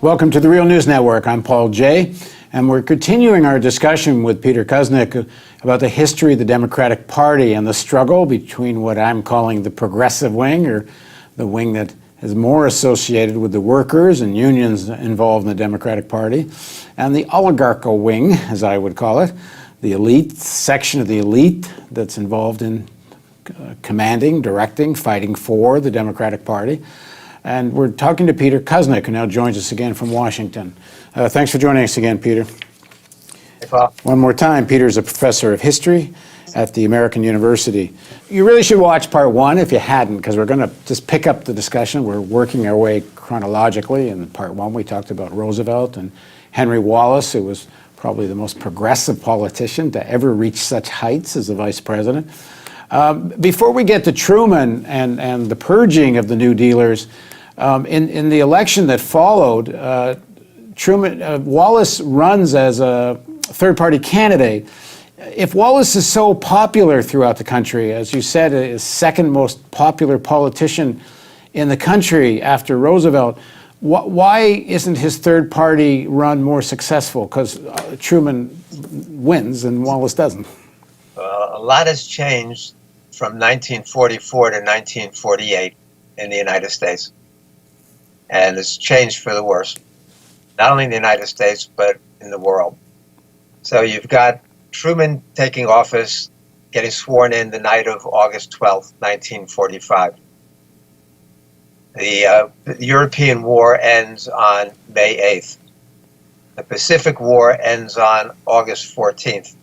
Welcome to the Real News Network. I'm Paul Jay, and we're continuing our discussion with Peter Kuznick about the history of the Democratic Party and the struggle between what I'm calling the progressive wing, or the wing that is more associated with the workers and unions involved in the Democratic Party, and the oligarchical wing, as I would call it, the elite section of the elite that's involved in commanding, directing, fighting for the Democratic Party. And we're talking to Peter Kuznick, who now joins us again from Washington. Thanks for joining us again, Peter. Hey, Paul. One more time, Peter's a professor of history at the American University. You really should watch part one if you hadn't, because we're going to just pick up the discussion. We're working our way chronologically. In part one, we talked about Roosevelt and Henry Wallace, who was probably the most progressive politician to ever reach such heights as the vice president. Before we get to Truman and the purging of the New Dealers, in the election that followed, Wallace runs as a third-party candidate. If Wallace is so popular throughout the country, as you said, is second most popular politician in the country after Roosevelt, why isn't his third-party run more successful? Because Truman wins and Wallace doesn't. A lot has changed from 1944 to 1948 in the United States. And it's changed for the worse, not only in the United States, but in the world. So you've got Truman taking office, getting sworn in the night of August 12th, 1945. The European War ends on May 8th. The Pacific War ends on August 14th.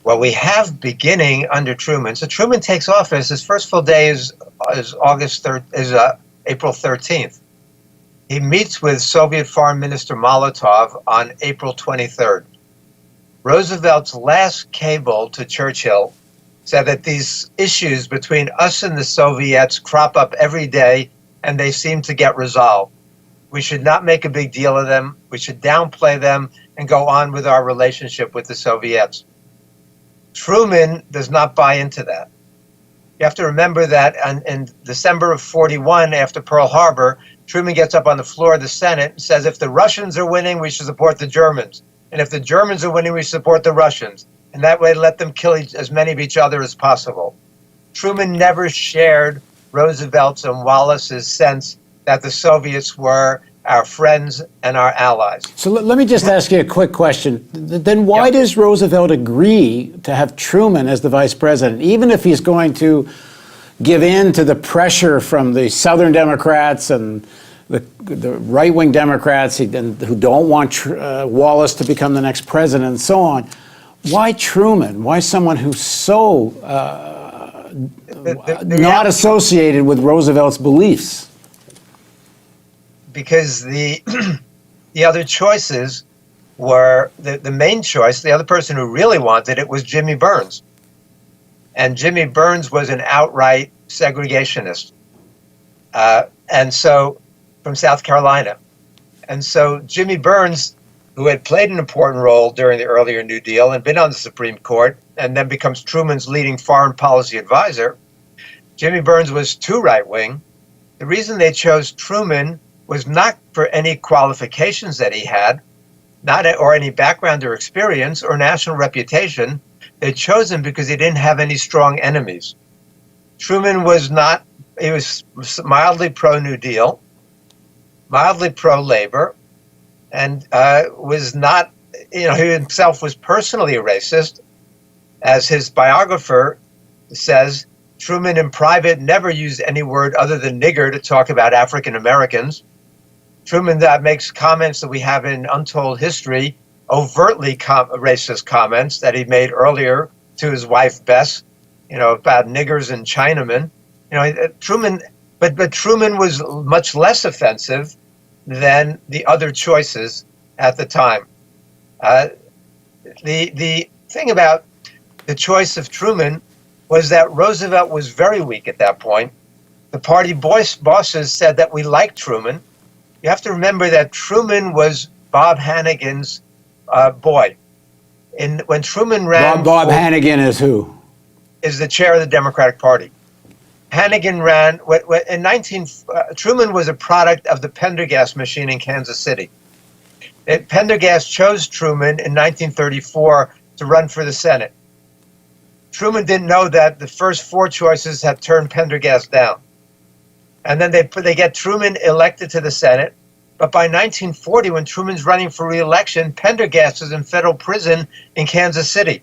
What we have beginning under Truman, so Truman takes office, his first full day is April 13th. He meets with Soviet Foreign Minister Molotov on April 23rd. Roosevelt's last cable to Churchill said that these issues between us and the Soviets crop up every day and they seem to get resolved. We should not make a big deal of them. We should downplay them and go on with our relationship with the Soviets. Truman does not buy into that. You have to remember that in December of 41, after Pearl Harbor, Truman gets up on the floor of the Senate and says, if the Russians are winning, we should support the Germans. And if the Germans are winning, we should support the Russians. And that way, let them kill as many of each other as possible. Truman never shared Roosevelt's and Wallace's sense that the Soviets were our friends and our allies. So let me just ask you a quick question. Then why does Roosevelt agree to have Truman as the vice president, even if he's going to give in to the pressure from the Southern Democrats and the right-wing Democrats who don't want Wallace to become the next president and so on? Why Truman? Why someone who's so not associated with Roosevelt's beliefs? Because the other choices were, the main choice, the other person who really wanted it was Jimmy Burns. And Jimmy Burns was an outright segregationist. And so, from South Carolina. And so Jimmy Burns, who had played an important role during the earlier New Deal and been on the Supreme Court, and then becomes Truman's leading foreign policy advisor, Jimmy Burns was too right-wing. The reason they chose Truman was not for any qualifications that he had, or any background or experience or national reputation. They chose him because he didn't have any strong enemies. Truman was not, he was mildly pro-New Deal, mildly pro-labor, and was not, he himself was personally a racist. As his biographer says, Truman in private never used any word other than nigger to talk about African Americans. Truman makes comments that we have in Untold History, overtly racist comments that he made earlier to his wife Bess, about niggers and Chinamen. Truman, but Truman was much less offensive than the other choices at the time. The thing about the choice of Truman was that Roosevelt was very weak at that point. The party bosses said that we liked Truman. You have to remember that Truman was Bob Hannigan's boy. When Truman ran... Bob Hannigan is who? Is the chair of the Democratic Party. Hannigan ran, Truman was a product of the Pendergast machine in Kansas City. Pendergast chose Truman in 1934 to run for the Senate. Truman didn't know that the first four choices had turned Pendergast down. And then they get Truman elected to the Senate. But by 1940, when Truman's running for re-election, Pendergast is in federal prison in Kansas City.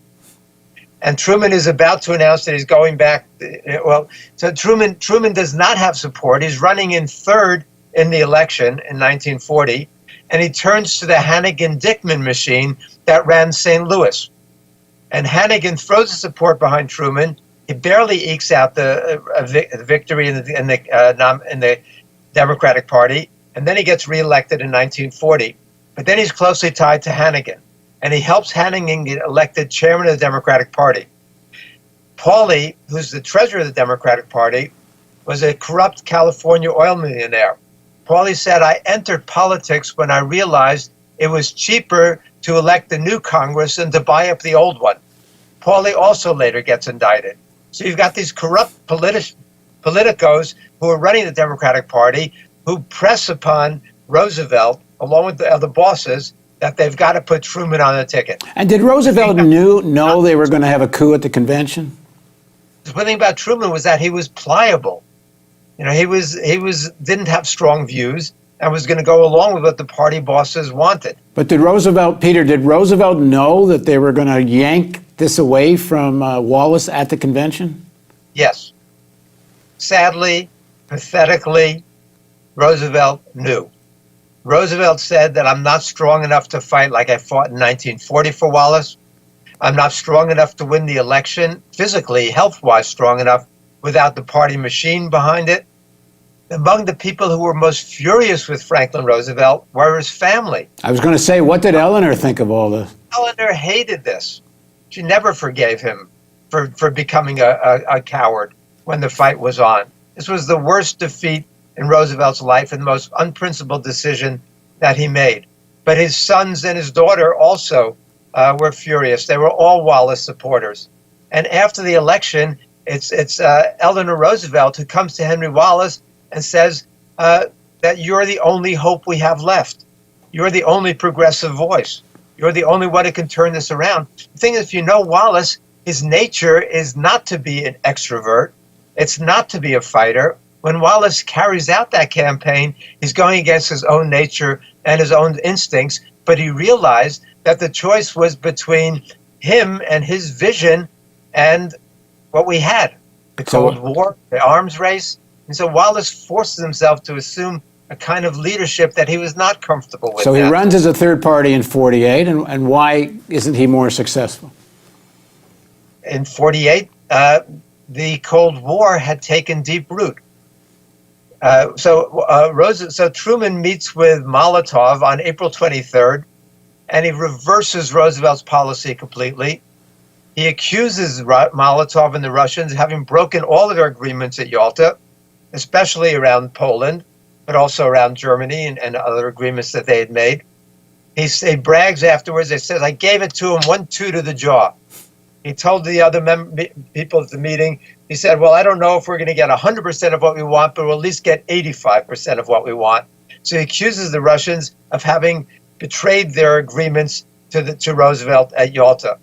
And Truman is about to announce that he's going back. So Truman does not have support. He's running in third in the election in 1940. And he turns to the Hannigan-Dickman machine that ran St. Louis. And Hannigan throws the support behind Truman. He barely ekes out the victory in the Democratic Party. And then he gets reelected in 1940. But then he's closely tied to Hannigan. And he helps Hannigan get elected chairman of the Democratic Party. Pauley, who's the treasurer of the Democratic Party, was a corrupt California oil millionaire. Pauley said, I entered politics when I realized it was cheaper to elect the new Congress than to buy up the old one. Pauley also later gets indicted. So you've got these corrupt politicos who are running the Democratic Party who press upon Roosevelt, along with the other bosses, that they've got to put Truman on the ticket. And did Roosevelt know they were going to have a coup at the convention? The thing about Truman was that he was pliable. You know, he didn't have strong views and was going to go along with what the party bosses wanted. But did Roosevelt know that they were going to yank this away from Wallace at the convention? Yes. Sadly, pathetically, Roosevelt knew. Roosevelt said that I'm not strong enough to fight like I fought in 1940 for Wallace. I'm not strong enough to win the election, physically, health-wise strong enough, without the party machine behind it. Among the people who were most furious with Franklin Roosevelt were his family. I was going to say, what did Eleanor think of all this? Eleanor hated this. She never forgave him for becoming a coward when the fight was on. This was the worst defeat in Roosevelt's life and the most unprincipled decision that he made. But his sons and his daughter also were furious. They were all Wallace supporters. And after the election, it's Eleanor Roosevelt who comes to Henry Wallace and says that you're the only hope we have left. You're the only progressive voice. You're the only one who can turn this around. The thing is, if you know Wallace, his nature is not to be an extrovert. It's not to be a fighter. When Wallace carries out that campaign, he's going against his own nature and his own instincts, but he realized that the choice was between him and his vision and what we had, the Cold War, the arms race. And so Wallace forces himself to assume a kind of leadership that he was not comfortable with. So he runs as a third party in 48, and why isn't he more successful? In 48, the Cold War had taken deep root. So Truman meets with Molotov on April 23rd, and he reverses Roosevelt's policy completely. He accuses Molotov and the Russians of having broken all of their agreements at Yalta, especially around Poland, but also around Germany and other agreements that they had made. He brags afterwards. He says, I gave it to him 1-2 to the jaw. He told the other people at the meeting, he said, well, I don't know if we're going to get 100% of what we want, but we'll at least get 85% of what we want. So he accuses the Russians of having betrayed their agreements to Roosevelt at Yalta.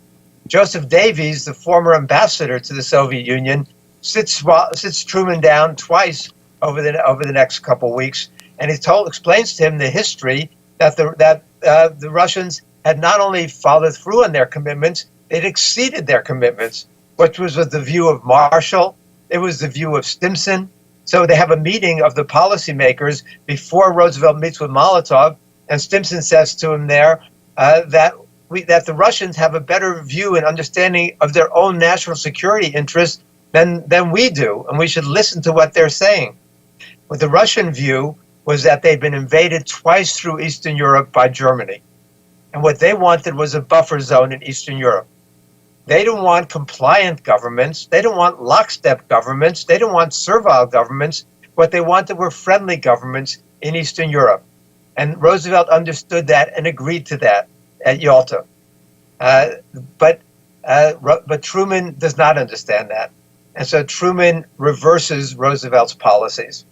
Joseph Davies, the former ambassador to the Soviet Union, sits Truman down twice over the next couple of weeks, and he explains to him the history that the Russians had not only followed through on their commitments, they'd exceeded their commitments, which was with the view of Marshall. It was the view of Stimson. So they have a meeting of the policymakers before Roosevelt meets with Molotov, and Stimson says to him there that the Russians have a better view and understanding of their own national security interests than we do, and we should listen to what they're saying. What the Russian view was that they'd been invaded twice through Eastern Europe by Germany, and what they wanted was a buffer zone in Eastern Europe. They didn't want compliant governments. They didn't want lockstep governments. They didn't want servile governments. What they wanted were friendly governments in Eastern Europe. And Roosevelt understood that and agreed to that at Yalta. But Truman does not understand that. And so Truman reverses Roosevelt's policies.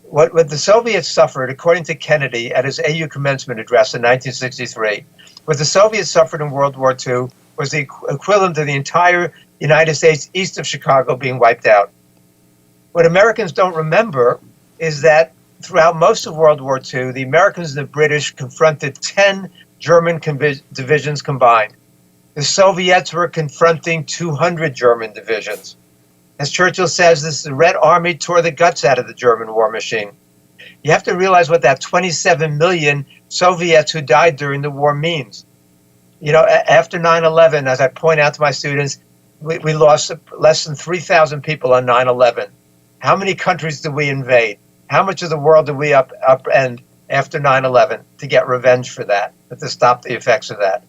What the Soviets suffered, according to Kennedy at his AU commencement address in 1963, what the Soviets suffered in World War II was the equivalent of the entire United States east of Chicago being wiped out. What Americans don't remember is that throughout most of World War II, the Americans and the British confronted 10 German divisions combined. The Soviets were confronting 200 German divisions. As Churchill says, the Red Army tore the guts out of the German war machine. You have to realize what that 27 million Soviets who died during the war means. You know, after 9/11, as I point out to my students, we lost less than 3,000 people on 9/11. How many countries did we invade? How much of the world did we upend after 9/11 to get revenge for that, but to stop the effects of that?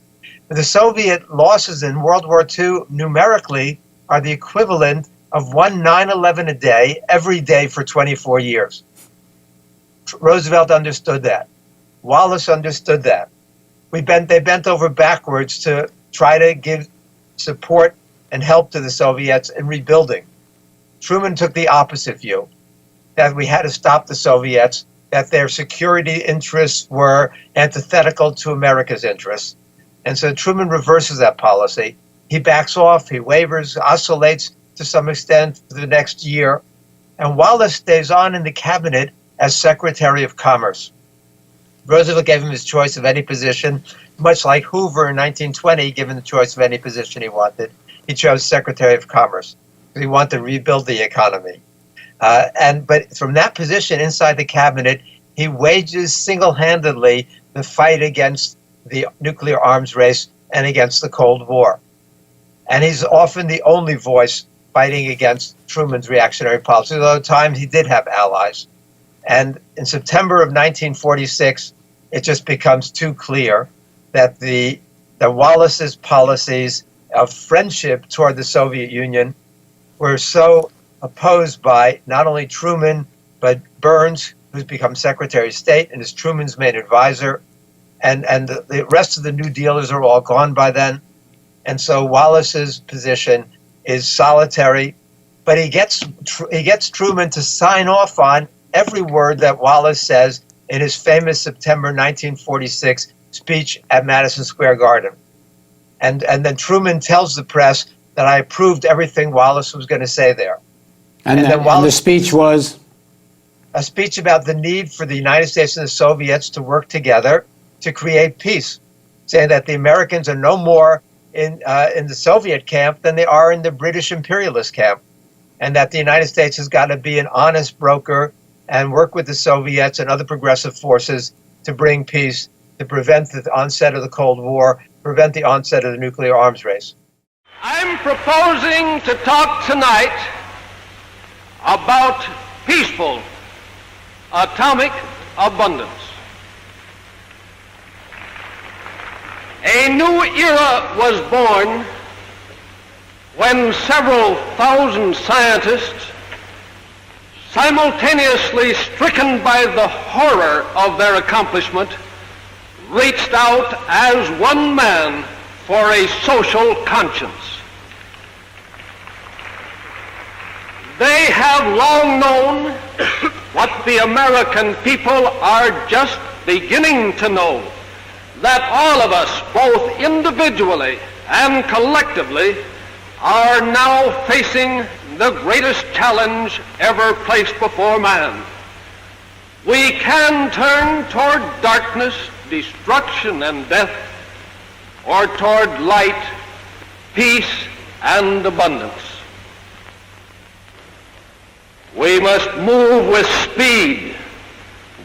But the Soviet losses in World War II numerically are the equivalent of one 9/11 a day, every day for 24 years. Roosevelt understood that. Wallace understood that. They bent over backwards to try to give support and help to the Soviets in rebuilding. Truman took the opposite view, that we had to stop the Soviets, that their security interests were antithetical to America's interests. And so Truman reverses that policy. He backs off, he wavers, oscillates to some extent for the next year. And Wallace stays on in the cabinet as Secretary of Commerce. Roosevelt gave him his choice of any position, much like Hoover in 1920, given the choice of any position he wanted. He chose Secretary of Commerce because he wanted to rebuild the economy. But from that position inside the cabinet, he wages single-handedly the fight against the nuclear arms race and against the Cold War. And he's often the only voice fighting against Truman's reactionary policy, although at times he did have allies. And in September of 1946, it just becomes too clear that Wallace's policies of friendship toward the Soviet Union were so opposed by not only Truman, but Burns, who's become Secretary of State and is Truman's main advisor. And the rest of the New Dealers are all gone by then. And so Wallace's position is solitary, but he gets Truman to sign off on every word that Wallace says in his famous September 1946 speech at Madison Square Garden. And then Truman tells the press that I approved everything Wallace was going to say there. And the speech was? A speech about the need for the United States and the Soviets to work together to create peace, saying that the Americans are no more in the Soviet camp than they are in the British imperialist camp, and that the United States has got to be an honest broker and work with the Soviets and other progressive forces to bring peace, to prevent the onset of the Cold War, prevent the onset of the nuclear arms race. I'm proposing to talk tonight about peaceful atomic abundance. A new era was born when several thousand scientists, simultaneously stricken by the horror of their accomplishment, reached out as one man for a social conscience. They have long known what the American people are just beginning to know, that all of us, both individually and collectively, are now facing the greatest challenge ever placed before man. We can turn toward darkness, destruction, and death, or toward light, peace, and abundance. We must move with speed,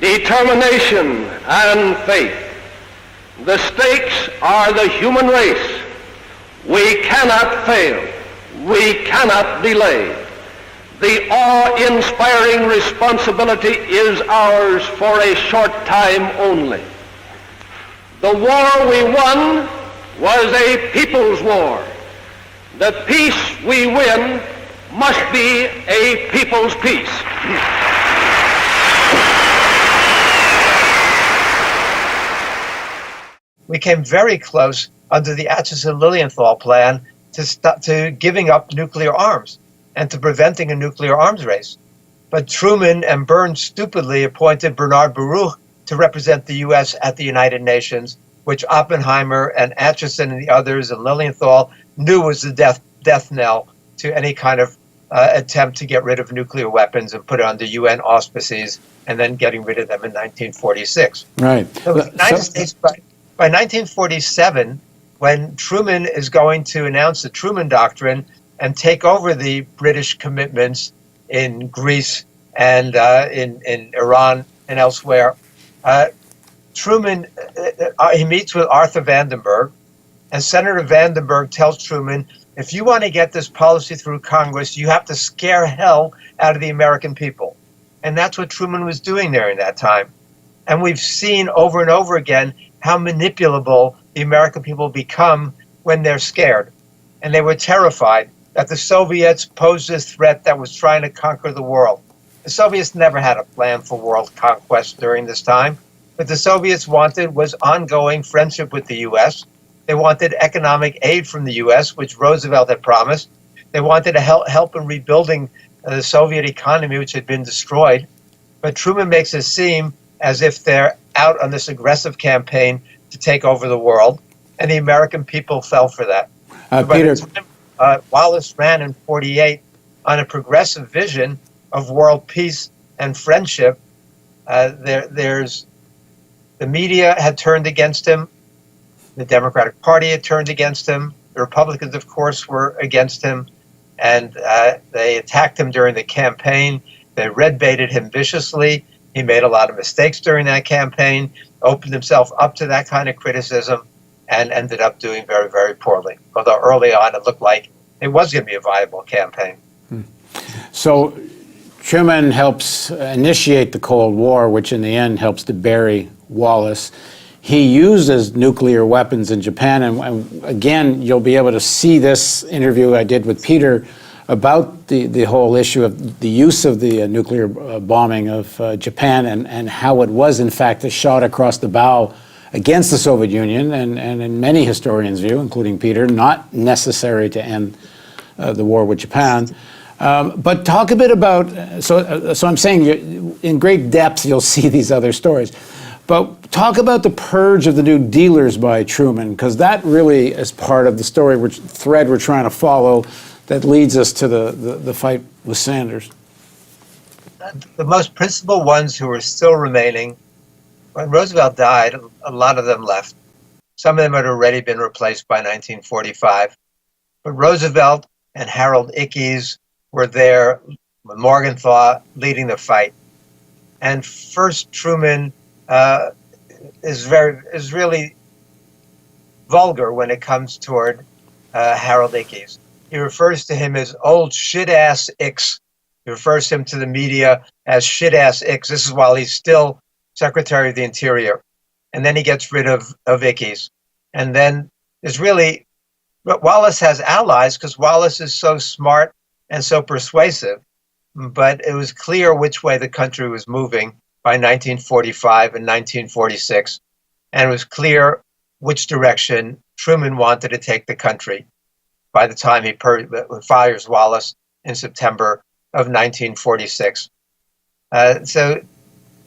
determination, and faith. The stakes are the human race. We cannot fail. We cannot delay. The awe-inspiring responsibility is ours for a short time only. The war we won was a people's war. The peace we win must be a people's peace. We came very close under the Atchison-Lilienthal plan to giving up nuclear arms. and to preventing a nuclear arms race. But Truman and Burns stupidly appointed Bernard Baruch to represent the U.S. at the United Nations, which Oppenheimer and Acheson and the others and Lilienthal knew was the death knell to any kind of attempt to get rid of nuclear weapons and put it under UN auspices and then getting rid of them in 1946. Right. So the United States, by 1947, when Truman is going to announce the Truman Doctrine and take over the British commitments in Greece and in Iran and elsewhere, Truman, he meets with Arthur Vandenberg, and Senator Vandenberg tells Truman, if you want to get this policy through Congress, you have to scare hell out of the American people. And that's what Truman was doing during that time. And we've seen over and over again how manipulable the American people become when they're scared. And they were terrified that the Soviets posed this threat that was trying to conquer the world. The Soviets never had a plan for world conquest during this time. What the Soviets wanted was ongoing friendship with the U.S. They wanted economic aid from the U.S., which Roosevelt had promised. They wanted to help in rebuilding the Soviet economy, which had been destroyed. But Truman makes it seem as if they're out on this aggressive campaign to take over the world, and the American people fell for that. Peter, Wallace ran in 1948 on a progressive vision of world peace and friendship. There's the media had turned against him. The Democratic Party had turned against him. The Republicans, of course, were against him. And they attacked him during the campaign. They red-baited him viciously. He made a lot of mistakes during that campaign, opened himself up to that kind of criticism, and ended up doing very, very poorly. Although early on it looked like it was going to be a viable campaign. So Truman helps initiate the Cold War, which in the end helps to bury Wallace. He uses nuclear weapons in Japan, and again, you'll be able to see this interview I did with Peter about the whole issue of the use of the nuclear bombing of Japan and how it was, in fact, a shot across the bow against the Soviet Union, and in many historians' view, including Peter, not necessary to end the war with Japan. But talk a bit about, so I'm saying in great depth you'll see these other stories. But talk about the purge of the new dealers by Truman, because that really is part of the story, thread we're trying to follow that leads us to the fight with Sanders. The most principal ones who are still remaining, when Roosevelt died, a lot of them left. Some of them had already been replaced by 1945. But Roosevelt and Harold Ickes were there, with Morgenthau leading the fight. And first Truman is really vulgar when it comes toward Harold Ickes. He refers to him as old shit-ass Icks. He refers to him to the media as shit-ass Icks. This is while he's still Secretary of the Interior. And then he gets rid of Ickes. And then there's really, Wallace has allies because Wallace is so smart and so persuasive. But it was clear which way the country was moving by 1945 and 1946. And it was clear which direction Truman wanted to take the country by the time he fires Wallace in September of 1946. So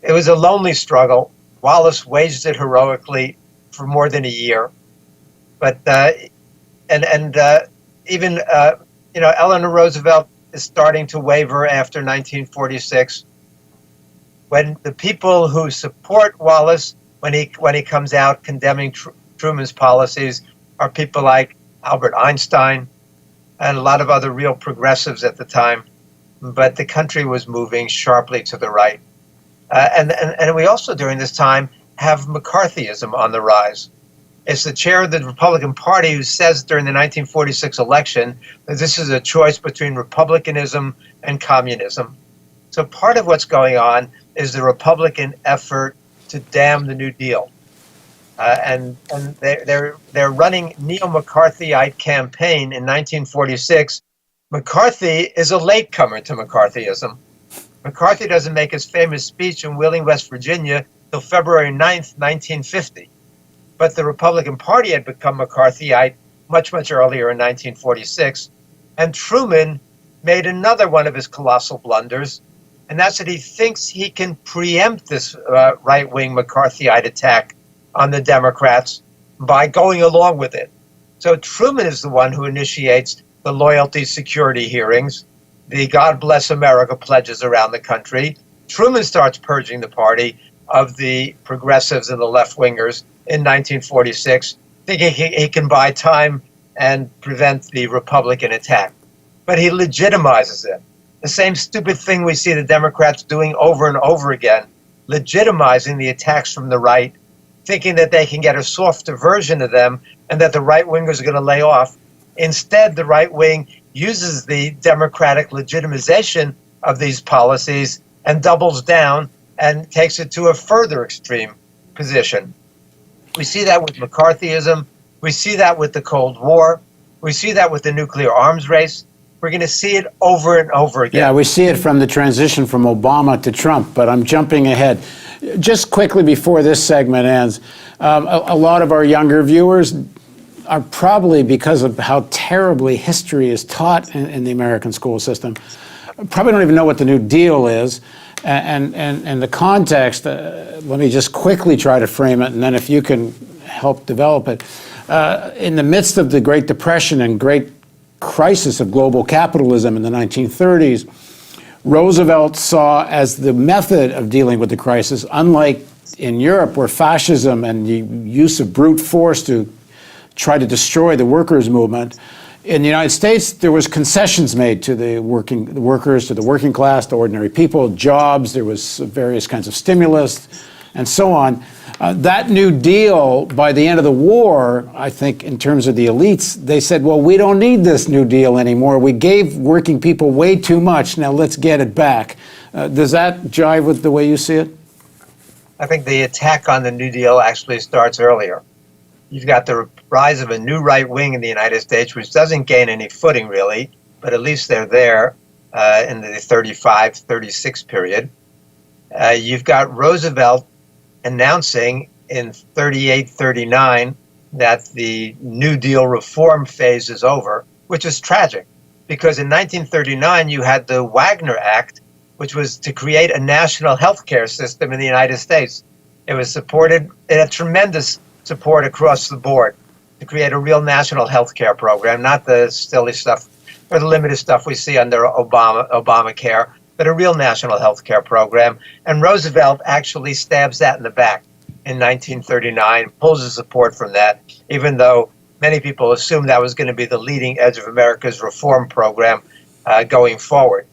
it was a lonely struggle. Wallace waged it heroically for more than a year. But even Eleanor Roosevelt is starting to waver after 1946. When the people who support Wallace, when he comes out condemning Truman's policies, are people like Albert Einstein and a lot of other real progressives at the time. But the country was moving sharply to the right. And we also, during this time, have McCarthyism on the rise. It's the chair of the Republican Party who says during the 1946 election that this is a choice between republicanism and communism. So part of what's going on is the Republican effort to damn the New Deal. And they're running neo-McCarthyite campaign in 1946. McCarthy is a latecomer to McCarthyism. McCarthy doesn't make his famous speech in Wheeling, West Virginia, till February 9th, 1950. But the Republican Party had become McCarthyite much, much earlier in 1946. And Truman made another one of his colossal blunders, and that's that he thinks he can preempt this right-wing McCarthyite attack on the Democrats by going along with it. So Truman is the one who initiates the loyalty security hearings, the God Bless America pledges around the country. Truman starts purging the party of the progressives and the left-wingers in 1946, thinking he can buy time and prevent the Republican attack. But he legitimizes it. The same stupid thing we see the Democrats doing over and over again, legitimizing the attacks from the right, thinking that they can get a softer version of them and that the right-wingers are going to lay off. Instead, the right wing uses the Democratic legitimization of these policies and doubles down and takes it to a further extreme position. We see that with McCarthyism. We see that with the Cold War. We see that with the nuclear arms race. We're going to see it over and over again. Yeah, we see it from the transition from Obama to Trump, but I'm jumping ahead. Just quickly before this segment ends, a lot of our younger viewers are probably, because of how terribly history is taught in the American school system, probably don't even know what the New Deal is. And the context, let me just quickly try to frame it, and then if you can help develop it. In the midst of the Great Depression and great crisis of global capitalism in the 1930s, Roosevelt saw as the method of dealing with the crisis, unlike in Europe where fascism and the use of brute force to try to destroy the workers' movement, in the United States there was concessions made to the workers, to the working class, to ordinary people, jobs, there was various kinds of stimulus, and so on. That New Deal, by the end of the war, I think in terms of the elites, they said, well, we don't need this New Deal anymore. We gave working people way too much. Now let's get it back. Does that jive with the way you see it? I think the attack on the New Deal actually starts earlier. You've got the rise of a new right wing in the United States, which doesn't gain any footing really, but at least they're there in the 35, 36 period. You've got Roosevelt announcing in 38, 39 that the New Deal reform phase is over, which is tragic because in 1939 you had the Wagner Act, which was to create a national health care system in the United States. It was supported, it had tremendous support across the board to create a real national health care program, not the silly stuff or the limited stuff we see under Obamacare, but a real national health care program. And Roosevelt actually stabs that in the back in 1939, pulls his support from that, even though many people assumed that was going to be the leading edge of America's reform program going forward.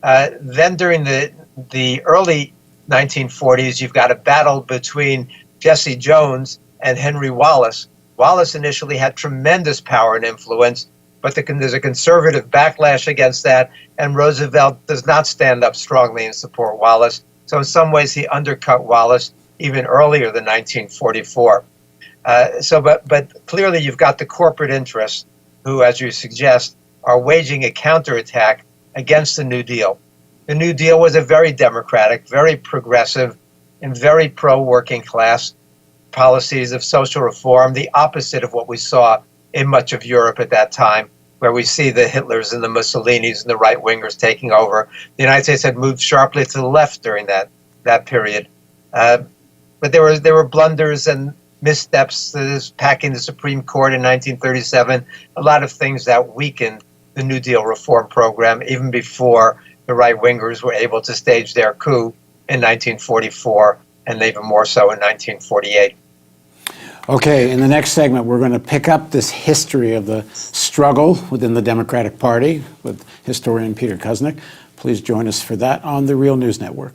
Then during the early 1940s, you've got a battle between Jesse Jones and Henry Wallace. Wallace initially had tremendous power and influence, but there's a conservative backlash against that, and Roosevelt does not stand up strongly and support Wallace. So in some ways, he undercut Wallace even earlier than 1944. But clearly, you've got the corporate interests who, as you suggest, are waging a counterattack against the New Deal. The New Deal was a very democratic, very progressive, and very pro-working class policies of social reform, the opposite of what we saw in much of Europe at that time, where we see the Hitlers and the Mussolinis and the right-wingers taking over. The United States had moved sharply to the left during that period. But there were blunders and missteps, packing the Supreme Court in 1937, a lot of things that weakened the New Deal reform program, even before the right-wingers were able to stage their coup in 1944, and even more so in 1948. Okay, in the next segment, we're going to pick up this history of the struggle within the Democratic Party with historian Peter Kuznick. Please join us for that on the Real News Network.